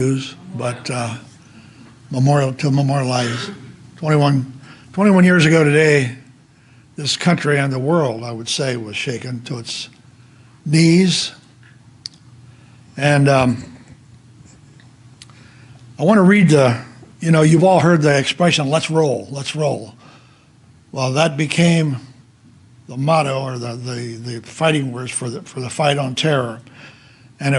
but memorialize 21 years ago today, this country and the world, I would say, was shaken to its knees. And I want to read you've all heard the expression, let's roll, let's roll. Well, that became the motto or the fighting words for the fight on terror. And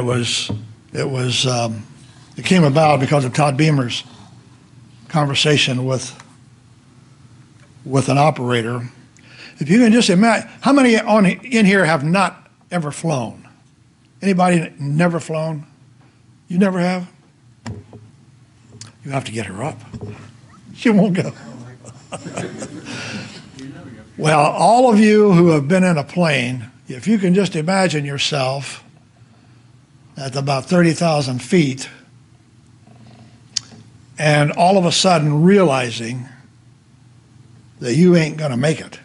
it came about because of Todd Beamer's conversation with an operator. If you can just imagine, how many in here have not ever flown? Anybody never flown? You never have? You have to get her up. She won't go. Well, all of you who have been in a plane, if you can just imagine yourself at about 30,000 feet and all of a sudden realizing that you ain't going to make it.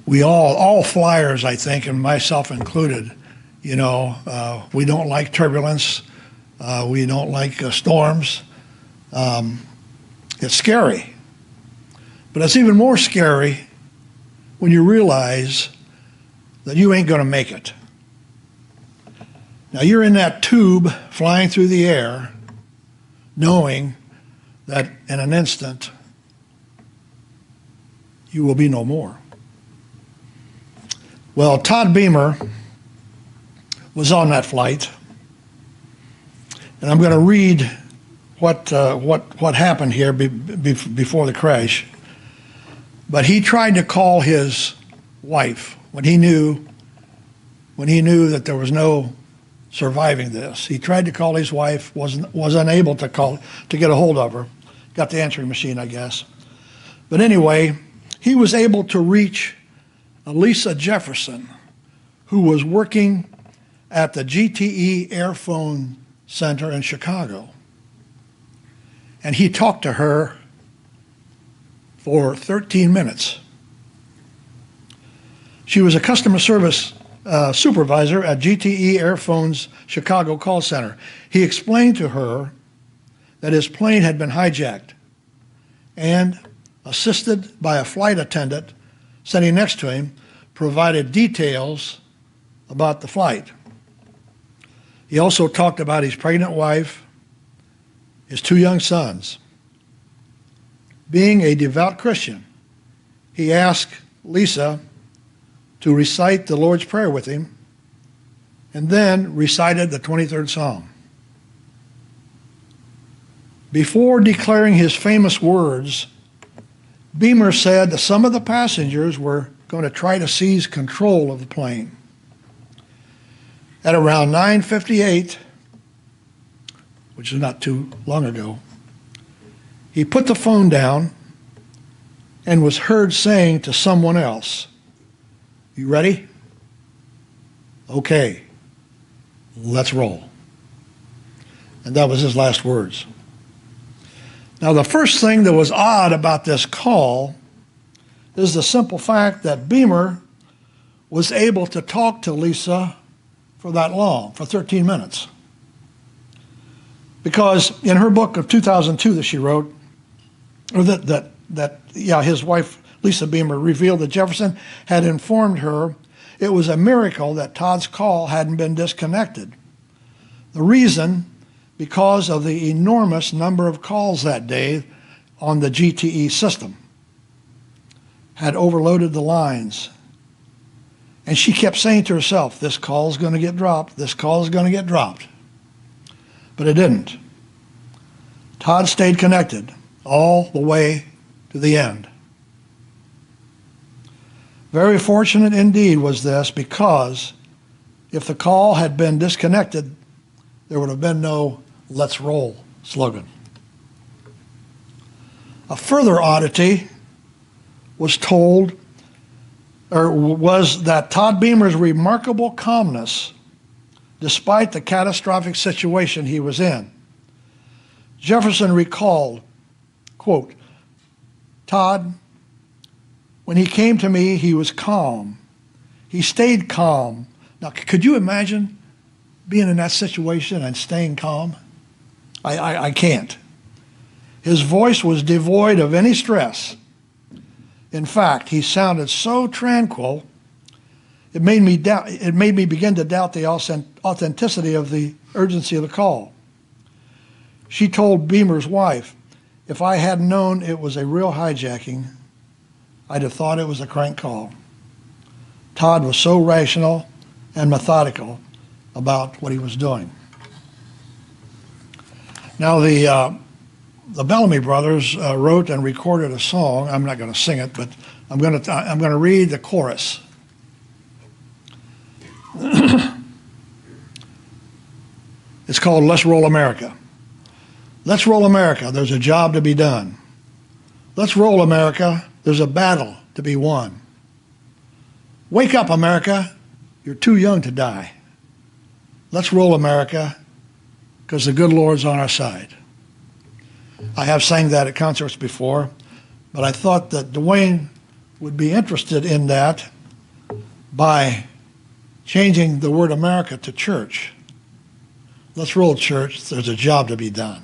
We all flyers, I think, and myself included, we don't like turbulence. We don't like storms. It's scary. But it's even more scary when you realize that you ain't going to make it. Now you're in that tube flying through the air, knowing that in an instant you will be no more. Well, Todd Beamer was on that flight, and I'm going to read what happened here before the crash. But he tried to call his wife when he knew that there was no surviving this. He tried to call his wife, was unable to get a hold of her. Got the answering machine, I guess. But anyway, he was able to reach Lisa Jefferson, who was working at the GTE Airphone Center in Chicago. And he talked to her for 13 minutes. She was a customer service supervisor at GTE Airphone's Chicago call center. He explained to her that his plane had been hijacked and, assisted by a flight attendant sitting next to him, provided details about the flight. He also talked about his pregnant wife, his 2 young sons. Being a devout Christian, he asked Lisa to recite the Lord's Prayer with him, and then recited the 23rd Psalm. Before declaring his famous words, Beamer said that some of the passengers were going to try to seize control of the plane. At around 9:58, which is not too long ago, he put the phone down and was heard saying to someone else, "You ready? Okay, let's roll." And that was his last words. Now, the first thing that was odd about this call is the simple fact that Beamer was able to talk to Lisa for that long, for 13 minutes. Because in her book of 2002 that she wrote, or his wife, Lisa Beamer, revealed that Jefferson had informed her it was a miracle that Todd's call hadn't been disconnected. The reason, because of the enormous number of calls that day on the GTE system, had overloaded the lines. And she kept saying to herself, this call is going to get dropped, this call is going to get dropped. But it didn't. Todd stayed connected all the way to the end. Very fortunate indeed was this, because if the call had been disconnected, there would have been no "Let's roll" slogan. A further oddity was that Todd Beamer's remarkable calmness, despite the catastrophic situation he was in. Jefferson recalled, quote, "Todd, when he came to me, he was calm. He stayed calm." Now, could you imagine being in that situation and staying calm? I can't. His voice was devoid of any stress. In fact, he sounded so tranquil, it made me begin to doubt the authenticity of the urgency of the call. She told Beamer's wife, if I had known it was a real hijacking, I'd have thought it was a crank call. Todd was so rational and methodical about what he was doing. Now, the Bellamy brothers wrote and recorded a song. I'm not going to sing it, but I'm going to read the chorus. It's called Let's Roll America. Let's roll America, there's a job to be done. Let's roll America, there's a battle to be won. Wake up, America, you're too young to die. Let's roll America, because the good Lord's on our side. I have sang that at concerts before, but I thought that Dwayne would be interested in that by changing the word America to church. Let's roll, church, there's a job to be done.